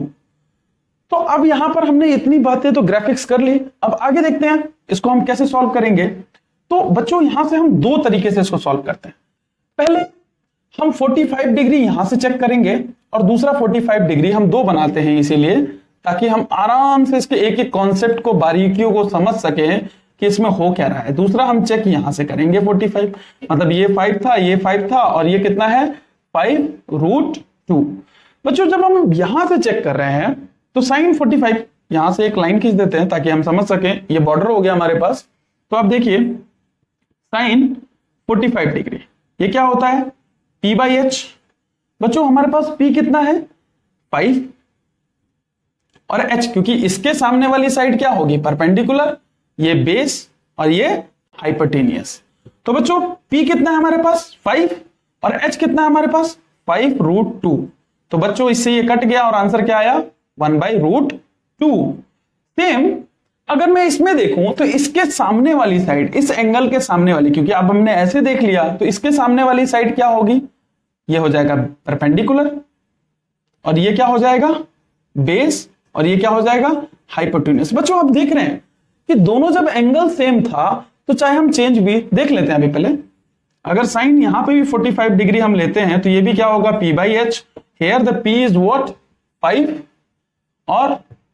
तो अब यहां पर हमने इतनी बातें तो ग्राफिक्स कर ली, अब आगे देखते हैं इसको हम कैसे सॉल्व करेंगे। तो बच्चों यहां से हम दो तरीके से इसको सॉल्व करते हैं। पहले हम 45 डिग्री यहां से चेक करेंगे और दूसरा 45 डिग्री हम दो बनाते हैं इसीलिए ताकि हम आराम से इसके एक एक कॉन्सेप्ट को, बारीकियों को समझ सकें कि इसमें हो क्या रहा है। दूसरा हम चेक यहां से करेंगे 45, मतलब ये 5 था, ये 5 था, और ये कितना है 5 √2। बच्चों जब हम यहां से चेक कर रहे हैं तो साइन 45, यहां से एक लाइन खींच देते हैं ताकि हम समझ सकें, ये बॉर्डर हो गया हमारे पास। तो आप देखिए साइन 45 डिग्री ये क्या होता है P/H। बच्चों हमारे पास P कितना है 5 और H, क्योंकि इसके सामने वाली साइड क्या होगी परपेंडिकुलर, ये बेस और ये हाइपोटेनियस। तो बच्चों P कितना है हमारे पास 5 और H कितना है हमारे पास 5 √2। तो बच्चों इससे ये कट गया और आंसर क्या आया 1/√2। सेम अगर मैं इसमें देखूं तो इसके सामने वाली साइड, इस एंगल के सामने वाली, क्योंकि अब हमने ऐसे देख लिया तो इसके सामने वाली साइड क्या होगी, ये हो जाएगा परपेंडिकुलर, और ये क्या हो जाएगा बेस, और ये क्या हो जाएगा हाइपोटेन्यूज। बच्चों आप देख रहे हैं कि दोनों जब एंगल सेम था तो चाहे हम चेंज भी देख लेते हैं अभी पहले। अगर साइन यहां पे भी 45 डिग्री हम लेते हैं तो ये भी क्या होगा P/H। Here the P is what 5 और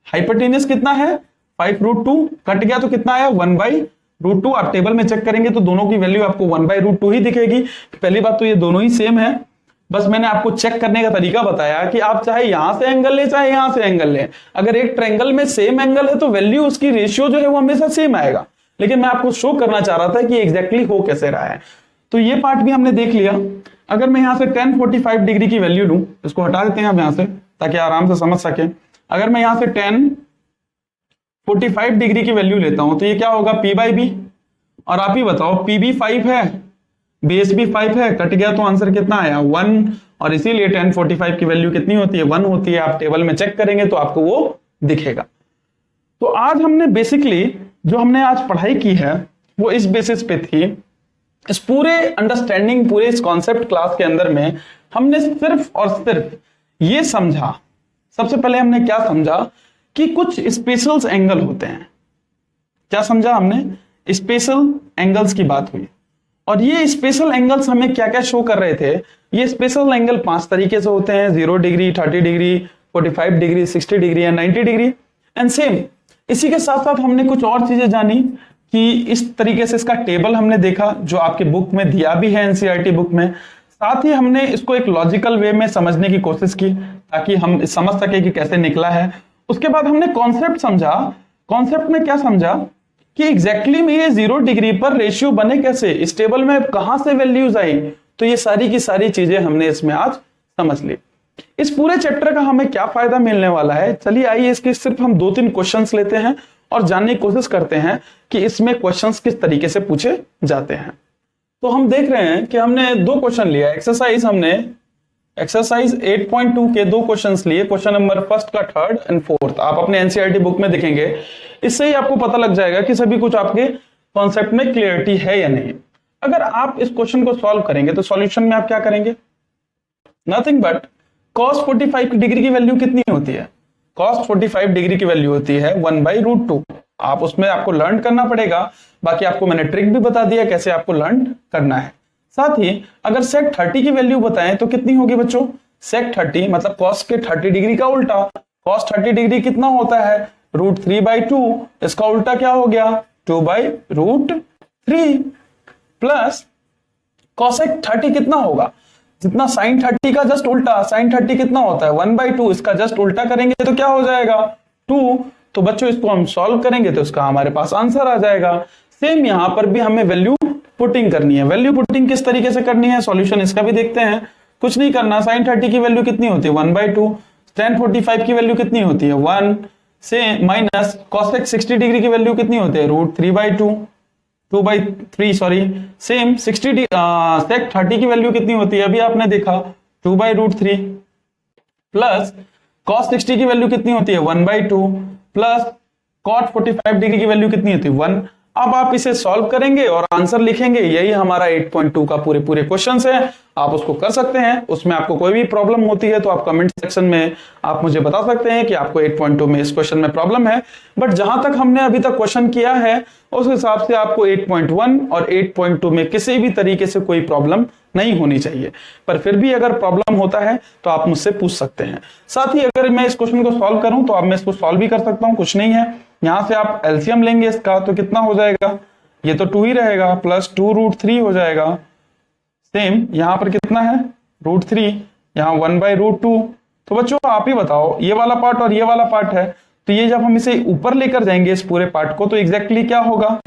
हाइपोटेन्यूज कितना है 5 √2, कट गया तो कितना आया 1/√2। आप टेबल में चेक करेंगे तो दोनों की वैल्यू आपको 1/√2 ही दिखेगी। पहली बात तो ये दोनों ही सेम है, बस मैंने आपको चेक करने का तरीका बताया कि आप चाहे यहां से एंगल ले चाहे यहां से एंगल ले, अगर एक ट्रायंगल में सेम एंगल है तो वैल्यू उसकी रेशियो जो है वो हमेशा सेम आएगा। लेकिन मैं आपको शो करना चाह रहा था कि एग्जैक्टली हो कैसे रहा है। तो ये पार्ट भी हमने देख लिया। अगर मैं यहां से tan 45 डिग्री की वैल्यू लूं, इसको हटा देते हैं हम यहां से ताकि आराम से समझ सके। अगर मैं यहां से tan 45 डिग्री की वैल्यू लेता हूं तो ये क्या होगा P/B, और आप ही बताओ P भी 5 है, बेस भी 5 है, कट गया तो आंसर कितना आया 1, और इसीलिए tan 45 की वैल्यू कितनी होती है 1 होती है। आप टेबल में चेक करेंगे तो आपको वो दिखेगा। तो आज हमने बेसिकली जो हमने आज पढ़ाई की है वो इस बेसिस पे थी। इस पूरे अंडरस्टैंडिंग, पूरे इस कॉन्सेप्ट क्लास के अंदर में हमने सिर्फ और सिर्फ ये समझा, सबसे पहले हमने क्या समझा कि कुछ स्पेशल एंगल होते हैं। क्या समझा हमने, स्पेशल एंगल्स की बात हुई, और ये स्पेशल एंगल्स हमें क्या क्या शो कर रहे थे। ये स्पेशल एंगल 5 तरीके से होते हैं, 0 डिग्री, 30 डिग्री, 45 डिग्री, 60 डिग्री या 90 डिग्री। एंड सेम इसी के साथ साथ हमने कुछ और चीजें जानी कि इस तरीके से इसका टेबल हमने देखा जो आपके बुक में दिया भी है NCERT बुक में। साथ ही हमने इसको एक लॉजिकल वे में समझने की कोशिश की ताकि हम समझ सके कि कैसे निकला है। उसके बाद हमने कॉन्सेप्ट समझा। कॉन्सेप्ट में क्या समझा कि एग्जैक्टली में ये 0 डिग्री पर रेशियो बने कैसे, इस टेबल में कहां से वैल्यूज आई। तो ये सारी की सारी चीजें हमने इसमें आज समझ ली। इस पूरे चैप्टर का हमें क्या फायदा मिलने वाला है, चलिए आइए इसके सिर्फ हम 2-3 क्वेश्चंस लेते हैं और जानने की कोशिश करते हैं कि इसमें क्वेश्चंस किस तरीके से पूछे जाते हैं। तो हम देख रहे हैं कि हमने दो क्वेश्चन लिया एक्सरसाइज 8.2 के दो क्वेश्चंस लिए, क्वेश्चन नंबर फर्स्ट का थर्ड एंड फोर्थ। आप अपने एनसीईआरटी बुक में देखेंगे, इससे ही आपको पता लग जाएगा कि सभी कुछ आपके कॉन्सेप्ट में क्लियरिटी है या नहीं। अगर आप इस क्वेश्चन को सॉल्व करेंगे तो सॉल्यूशन में आप क्या करेंगे, नथिंग बट cos 45 डिग्री की वैल्यू कितनी होती है, cos 45 डिग्री की वैल्यू होती है 1/√2। आप उसमें आपको लर्न करना पड़ेगा, बाकी आपको मैंने ट्रिक भी बता दिया कैसे आपको लर्न करना है। साथ ही अगर sec 30 की वैल्यू बताएं तो कितनी होगी बच्चों, sec 30 मतलब cos के 30 डिग्री का उल्टा, cos 30 डिग्री कितना होता है √3/2, इसका उल्टा क्या हो गया 2/√3 प्लस cosec 30 कितना होगा, जितना sin 30 का जस्ट उल्टा, sin 30 कितना होता है 1/2, इसका जस्ट उल्टा करेंगे तो क्या हो जाएगा 2। तो बच्चों इसको हम सॉल्व करेंगे तो इसका हमारे पास आंसर आ जाएगा। सेम यहां पर भी हमें वैल्यू पुटिंग करनी है। वैल्यू पुटिंग किस तरीके से करनी है, सॉल्यूशन इसका भी देखते हैं। कुछ नहीं करना, sin 30 की वैल्यू कितनी होती है 1/2, tan 45 की वैल्यू कितनी होती है 1 से माइनस cosec 60 डिग्री की वैल्यू कितनी होती है √3/2, 2/3 सॉरी, सेम sec 30 की वैल्यू कितनी होती है अभी आपने देखा 2/√3 प्लस cos 60 की वैल्यू कितनी होती है 1/2 प्लस cot 45 डिग्री की वैल्यू कितनी होती है 1। अब आप इसे सॉल्व करेंगे और आंसर लिखेंगे, यही हमारा 8.2 का पूरे क्वेश्चंस है। आप उसको कर सकते हैं, उसमें आपको कोई भी प्रॉब्लम होती है तो आप कमेंट सेक्शन में आप मुझे बता सकते हैं कि आपको 8.2 में इस क्वेश्चन में प्रॉब्लम है। बट जहां तक हमने अभी तक क्वेश्चन किया है उस हिसाब से आपको 8.1 और 8.2 में किसी भी तरीके से कोई प्रॉब्लम नहीं होनी चाहिए, पर फिर भी अगर प्रॉब्लम होता है तो आप मुझसे पूछ सकते हैं। साथ ही अगर मैं इस क्वेश्चन को सॉल्व करूं तो अब मैं इसको सॉल्व भी कर सकता हूं, कुछ नहीं है। यहां से आप एलसीएम लेंगे इसका तो कितना हो जाएगा, ये तो 2 ही रहेगा, प्लस 2√3 हो जाएगा। सेम यहां पर कितना है √3, यहां 1/√2। तो बच्चों आप ही बताओ, ये वाला पार्ट और ये वाला पार्ट है, तो ये जब हम इसे ऊपर लेकर जाएंगे इस पूरे पार्ट को तो एग्जैक्टली क्या होगा,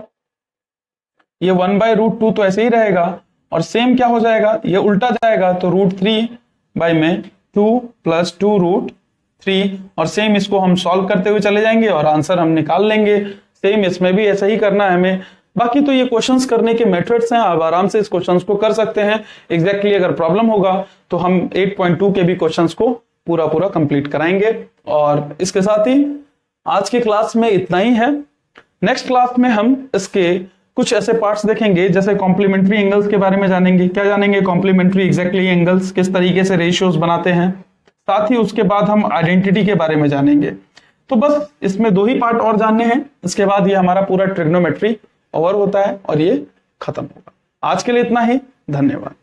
ये 1/√2 तो ऐसे ही रहेगा और सेम क्या हो जाएगा, ये उल्टा जाएगा तो √3/2 प्लस 2√3 और सेम इसको हम सॉल्व करते हुए चले जाएंगे और आंसर हम निकाल लेंगे। सेम इसमें भी ऐसा ही करना है हमें। बाकी तो ये क्वेश्चंस करने के मेथड्स हैं, आप आराम से इस क्वेश्चंस को कर सकते हैं। एग्जैक्टली अगर प्रॉब्लम होगा तो हम 8.2 के भी क्वेश्चंस को पूरा कंप्लीट कराएंगे। और इसके साथ ही आज की क्लास में इतना ही है। नेक्स्ट क्लास में हम इसके कुछ ऐसे पार्ट्स देखेंगे जैसे कॉम्प्लीमेंट्री एंगल्स के बारे में जानेंगे। क्या जानेंगे, कॉम्प्लीमेंट्री एग्जैक्टली एंगल्स किस तरीके से रेशियोज बनाते हैं। साथ ही उसके बाद हम आइडेंटिटी के बारे में जानेंगे। तो बस इसमें 2 ही पार्ट और जानने हैं, इसके बाद ये हमारा पूरा ट्रिग्नोमेट्री ओवर होता है और ये खत्म होगा। आज के लिए इतना ही, धन्यवाद।